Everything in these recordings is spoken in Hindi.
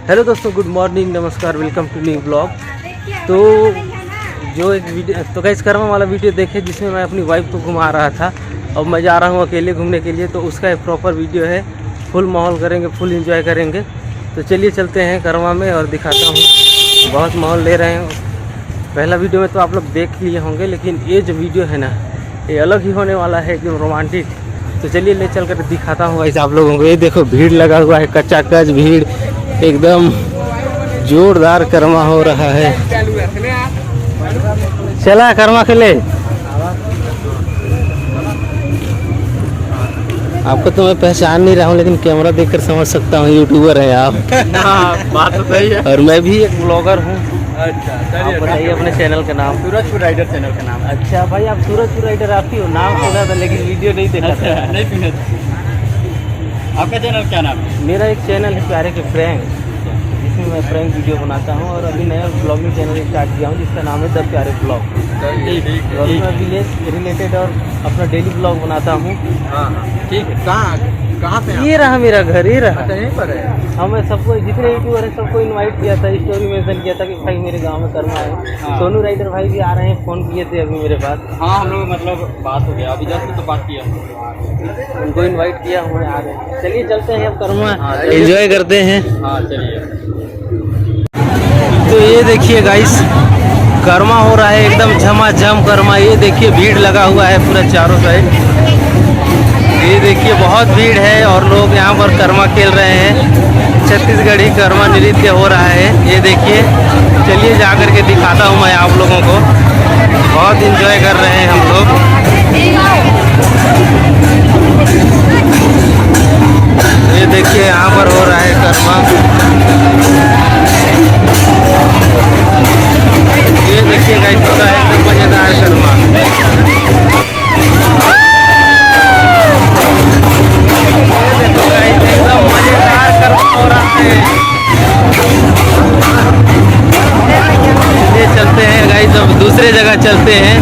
हेलो दोस्तों, गुड मॉर्निंग, नमस्कार, वेलकम टू न्यू ब्लॉग। तो जो एक वीडियो तो गाइस कर्मा वाला वीडियो देखे जिसमें मैं अपनी वाइफ को घुमा रहा था। अब मैं जा रहा हूँ अकेले घूमने के लिए, तो उसका एक प्रॉपर वीडियो है। फुल माहौल करेंगे, फुल एंजॉय करेंगे। तो चलिए चलते हैं कर्मा में और दिखाता हूँ। बहुत माहौल ले रहे हैं। पहला वीडियो में तो आप लोग देख लिए होंगे, लेकिन ये जो वीडियो है ना, ये अलग ही होने वाला है, एकदम रोमांटिक। तो चलिए ले चल कर दिखाता हूँ ऐसे आप लोगों को। ये देखो भीड़ लगा हुआ है, कच्चा कच भीड़, एकदम जोरदार कर्मा हो रहा है। चला कर्मा के ले। आपको तो मैं पहचान नहीं रहा हूँ, लेकिन कैमरा देखकर समझ सकता हूँ यूट्यूबर है आप। बात तो सही है। और मैं भी एक ब्लॉगर हूँ। अच्छा, आप बताइए अपने चैनल का नाम। सूरजपुर राइडर चैनल का नाम। अच्छा भाई, आप सूरजपुर राइडर आप ही हो? नाम सुना था लेकिन वीडियो नहीं देखा था। नहीं सुने थे। आपका चैनल क्या नाम है? मेरा एक चैनल है प्यारे के प्रैंक, जिसमें मैं प्रैंक वीडियो बनाता हूँ। और अभी नया ब्लॉगिंग चैनल स्टार्ट किया हूँ जिसका नाम है द प्यारे ब्लॉग। और मैं विलेज रिलेटेड और अपना डेली ब्लॉग बनाता हूँ। ठीक है। कहाँ से? ये रहा मेरा घर, ये रहा। यहीं पर है। हाँ, मैं सबको जितने यूट्यूबर है सबको इनवाइट किया था, स्टोरी मेंशन किया था कि भाई मेरे गांव में कर्मा है। सोनू राइडर भाई भी आ रहे हैं, फ़ोन किए थे अभी मेरे पास। हाँ, हम लोग मतलब बात हो गया, अभी जस्ट तो बात किया। उनको इनवाइट किया, हमें आ गए। चलिए चलते हैं अब कर्मा, एंजॉय करते हैं। हाँ चलिए। तो ये देखिए गाइस, कर्मा हो रहा है एकदम झमाझम कर्मा। ये देखिए भीड़ लगा हुआ है पूरा चारों साइड। ये देखिए बहुत भीड़ है और लोग यहाँ पर कर्मा खेल रहे हैं। छत्तीसगढ़ी कर्मा नृत्य हो रहा है, ये देखिए। चलिए जा कर के दिखाता हूँ मैं आप लोगों को। बहुत एंजॉय कर रहे हैं हम लोग। ये देखिए यहाँ पर हो रहा है कर्मा। ये देखिए गाइस, होता है एकदम मजेदार कर्मा। ये देखो गाइस, एकदम मजेदार कर्मा हो रहा है। ये चलते हैं गाइस, अब दूसरे जगह चलते हैं।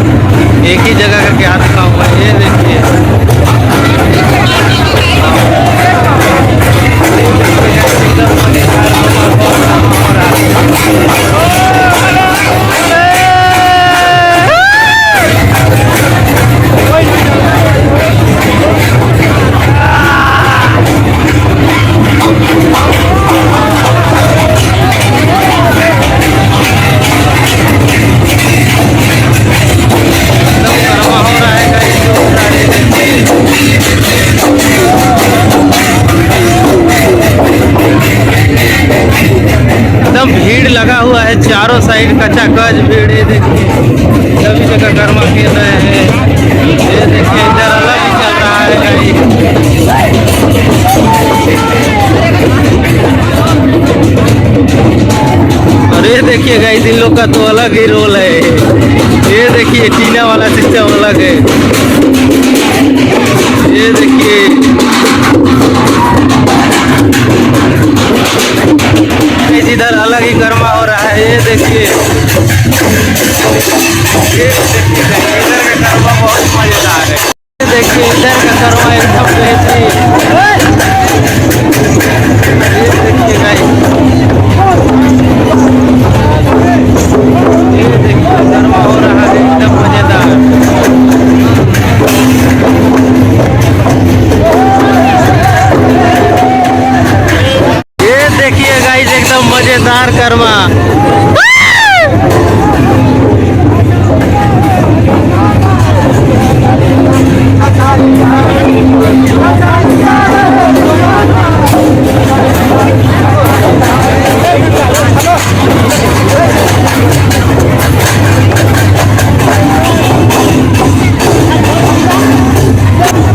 एक ही जगह का क्या दिखाऊंगा, ये देखिए। एकदम भीड़ लगा हुआ है चारों साइड, कच्चा कच भीड़। ये देखिए सभी जगह कर्मा खेल रहे हैं। ये देखिए इधर अलग ही चल रहा है गाइस। और ये देखिए गाइस, इन लोग का तो अलग ही रोल है। ये देखिए टीना वाला सिस्टम अलग है। ये देखिए इधर अलग ही कर्मा हो रहा है। ये देखिए, इधर का कर्मा बहुत मजेदार है। ये देखिए इधर का कर्मा एकदम बेहतरीन। ये देखिए गाइस, ये देखिए कर्मा हो रहा है एकदम मजेदार। देखिए गाइस, एकदम मजेदार कर्मा।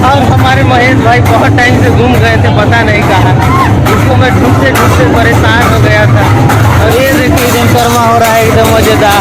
और हमारे महेश भाई बहुत टाइम से घूम गए थे, पता नहीं कहाँ। इसको मैं ढूंढते ढूंढते परेशान हो गया था। और ये देखिए एकदम कर्मा हो रहा है, एकदम मजेदार।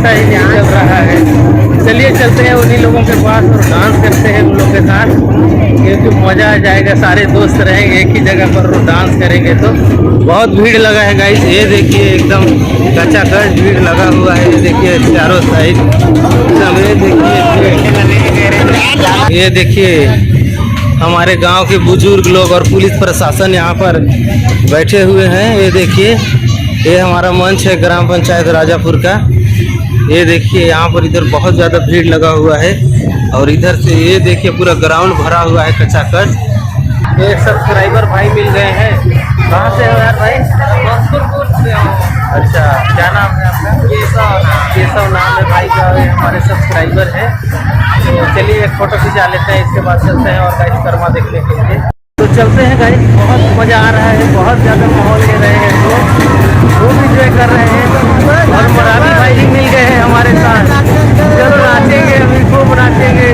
ऐसा ही चल रहा है। चलिए चलते हैं उन्हीं लोगों के पास और डांस करते हैं उन लोगों के साथ, क्योंकि मज़ा आ जाएगा। सारे दोस्त रहेंगे एक ही जगह पर और डांस करेंगे तो। बहुत भीड़ लगा है गाइस, ये देखिए एकदम कच्चा-कच भीड़ लगा हुआ है। ये देखिए चारों साइड एकदम, ये देखिए हमारे गांव के बुजुर्ग लोग और पुलिस प्रशासन यहाँ पर बैठे हुए हैं। ये देखिए ये हमारा मंच है ग्राम पंचायत राजापुर का। ये देखिए यहाँ पर इधर बहुत ज़्यादा भीड़ लगा हुआ है और इधर से ये देखिए पूरा ग्राउंड भरा हुआ है कच्चा-कच। एक सब्सक्राइबर भाई मिल गए हैं। कहाँ से हो यार भाई? से हो। अच्छा, क्या नाम है आपका? केशव नाम है भाई का, हमारे सब्सक्राइबर है। तो चलिए एक फ़ोटो खिंचा लेते हैं, इसके बाद चलते हैं और गाइस कर्मा देखने के लिए। तो चलते हैं गाइस, बहुत मज़ा आ रहा है, बहुत ज़्यादा माहौल ले रहे हैं लोग, खूब इंजॉय कर रहे हैं और मराठी भाई भी मिल गए हैं हमारे साथ। चलो नाचेंगे, अभी खूब नाचेंगे,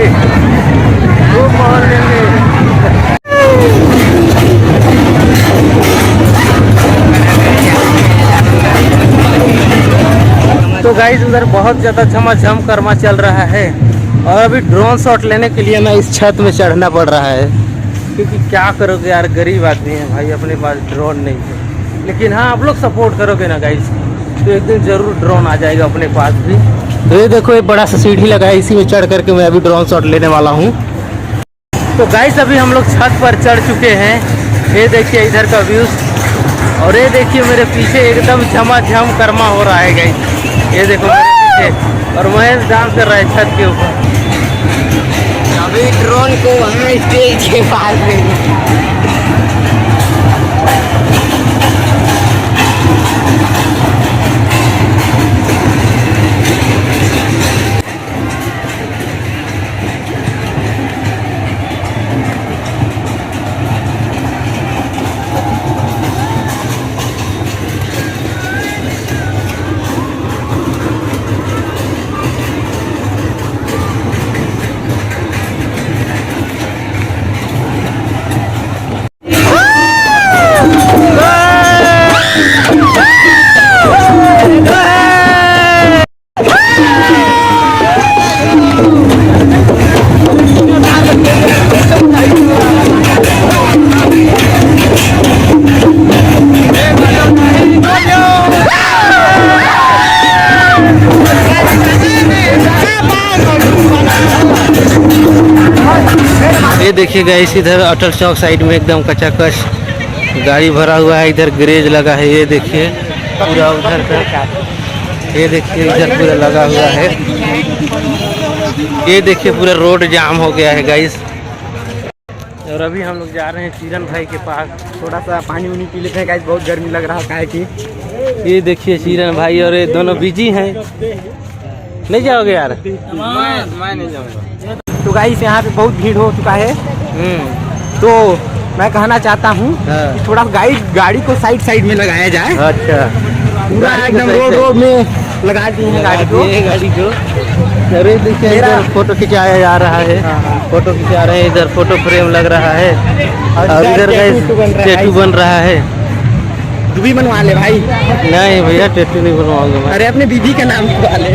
खूब माहौल लेंगे। तो गाइस उधर बहुत ज़्यादा झमाझम कर्मा चल रहा है और अभी ड्रोन शॉट लेने के लिए ना इस छत में चढ़ना पड़ रहा है, क्योंकि क्या करोगे यार, गरीब आदमी है भाई, अपने पास ड्रोन नहीं है। लेकिन हाँ, आप लोग सपोर्ट करोगे ना गाइस तो एक दिन ज़रूर ड्रोन आ जाएगा अपने पास भी। तो ये देखो, ये बड़ा सा सीढ़ी लगा है, इसी में चढ़ करके मैं अभी ड्रोन शॉट लेने वाला हूँ। तो गाइस अभी हम लोग छत पर चढ़ चुके हैं। ये देखिए इधर का व्यूज़, और ये देखिए मेरे पीछे एकदम झमाझम कर्मा हो रहा है गाइस। ये देखो मेरे पीछे, और महेश डांस कर रहा है छत के ऊपर। अभी ड्रोन को हम स्टेज के पास में ये देखिएगा इस इधर अटल चौक साइड में एकदम कच्चा-कच गाड़ी भरा हुआ है। इधर ग्रेज लगा है, ये देखिए पूरा उधर का, ये देखिए इधर पूरा लगा हुआ है। ये देखिए पूरा रोड जाम हो गया है गाइस। और अभी हम लोग जा रहे हैं सीरन भाई के पास, थोड़ा सा पानी उनी पी लेते हैं गाइस, बहुत गर्मी लग रहा है कि। ये देखिए सीरन भाई और ये दोनों बिजी हैं। नहीं जाओगे यार? मैं नहीं जाऊँगा। तो गाइस यहाँ पे बहुत भीड़ हो चुका है, तो मैं कहना चाहता हूँ कि थोड़ा गाड़ी को साइड में लगाया जाए। अच्छा, पूरा एकदम रोड में लगा दिए हैं गाड़ी को। अरे देखिए इधर फोटो खिंचाया जा रहा है, फोटो खिंचा रहे हैं, इधर फोटो फ्रेम लग रहा है और इधर टैटू बन रहा है। तू भी बनवा ले भाई। नहीं भैया, टैटू नहीं बनवाऊंगा मैं। अरे अपने बीबी का नाम बनवा ले।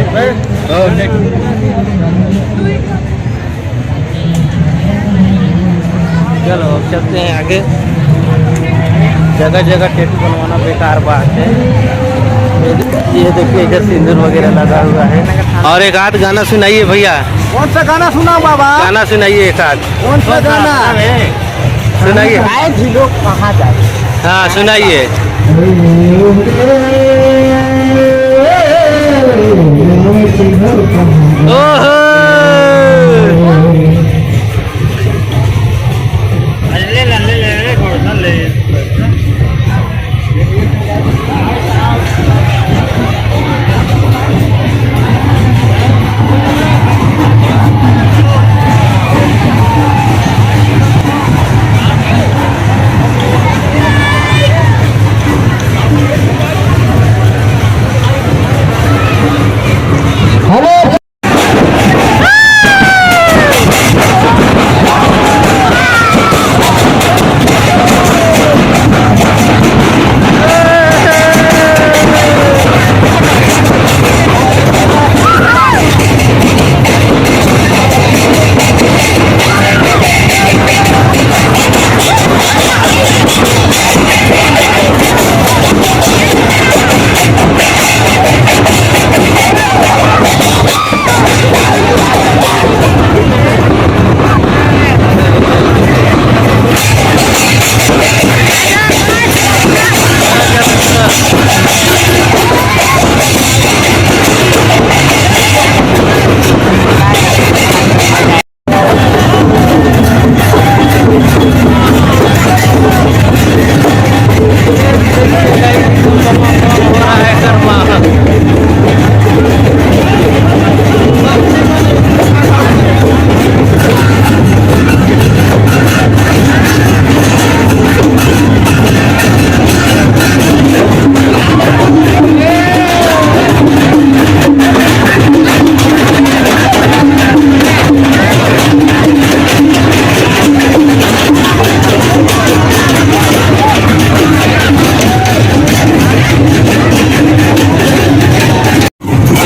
चलो अब चलते हैं आगे। जगह जगह टैटू बनवाना बेकार बात है। ये देखिए इधर सिंदूर वगैरह लगा हुआ है। और एक आध गाना सुनाइए भैया। कौन सा गाना सुना बाबा? गाना सुनाइए एक आध। कौन सा गाना सुनाइए। लोग कहाँ जाए? हाँ सुनाइए। ओहो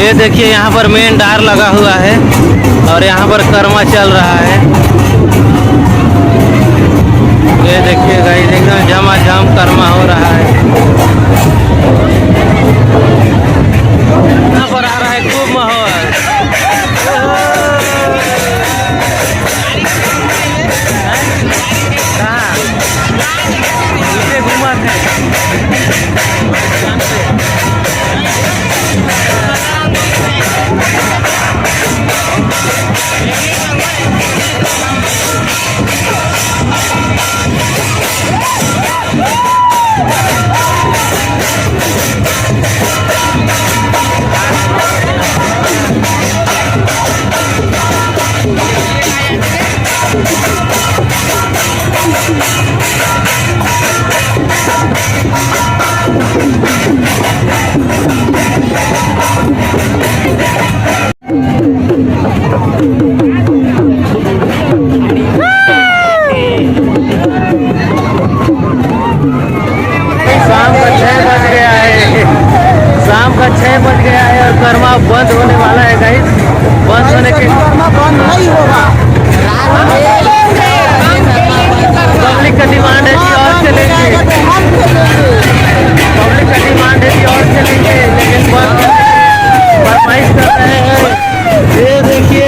ये देखिए यहाँ पर मेन डार लगा हुआ है और यहाँ पर कर्मा चल रहा है। ये देखिए गाइस एकदम झमाझम कर्मा हो रहा है। यहाँ पर आ रहा है खूब माहौल। घूमा थे शाम का 6 बज गया है और कर्मा बंद होने वाला है गाइस। बंद होने के कर्मा बंद नहीं होगा। पब्लिक का डिमांड है कि और चलेंगे। पब्लिक का डिमांड है कि और चलेंगे, लेकिन बंद फरमाइश कर रहे हैं। ये देखिए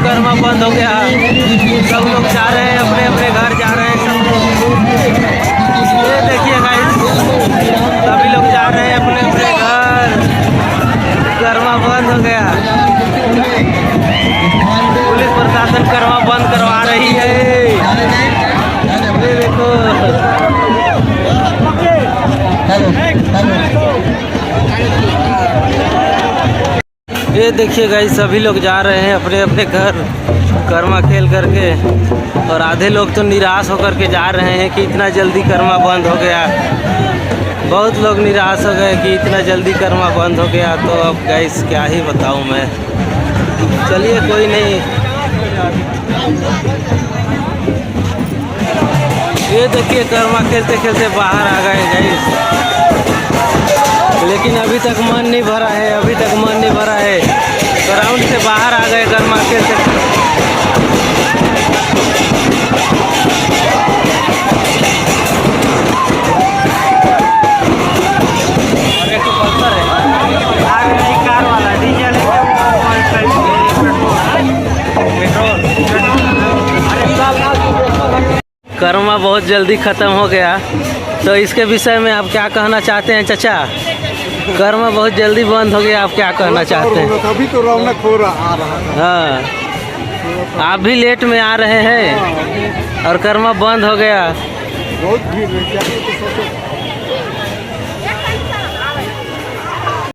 कर्मा बंद हो गया। सब लोग जा रहे हैं, अपने अपने घर जा रहे हैं सब लोग। ये देखिए गाइस, सभी लोग जा रहे हैं अपने अपने घर। कर्मा बंद हो गया। पुलिस प्रशासन कर्मा बंद करवा रही है। ये देखो ये देखिए गाइस, सभी लोग जा रहे हैं अपने अपने घर कर्मा खेल करके, और आधे लोग तो निराश होकर के जा रहे हैं कि इतना जल्दी कर्मा बंद हो गया। बहुत लोग निराश हो गए कि इतना जल्दी कर्मा बंद हो गया। तो अब गाइस क्या ही बताऊं मैं। चलिए कोई नहीं। ये देखिए कर्मा खेलते खेलते बाहर आ गए गाइस, लेकिन अभी तक मन नहीं भरा है। अभी तक मन नहीं भरा है। ग्राउंड से बाहर आ गए कर्मा खेलते। और एक पल्सर है, आगे नहीं कार वाला डीजल कर्मा बहुत जल्दी ख़त्म हो गया। तो इसके विषय में आप क्या कहना चाहते हैं चाचा? कर्मा बहुत जल्दी बंद हो गया, आप क्या कहना चाहते हैं? अभी तो रौनक हो रहा है। हाँ, आप भी लेट में आ रहे हैं और कर्मा बंद हो गया। बहुत भीड़ है।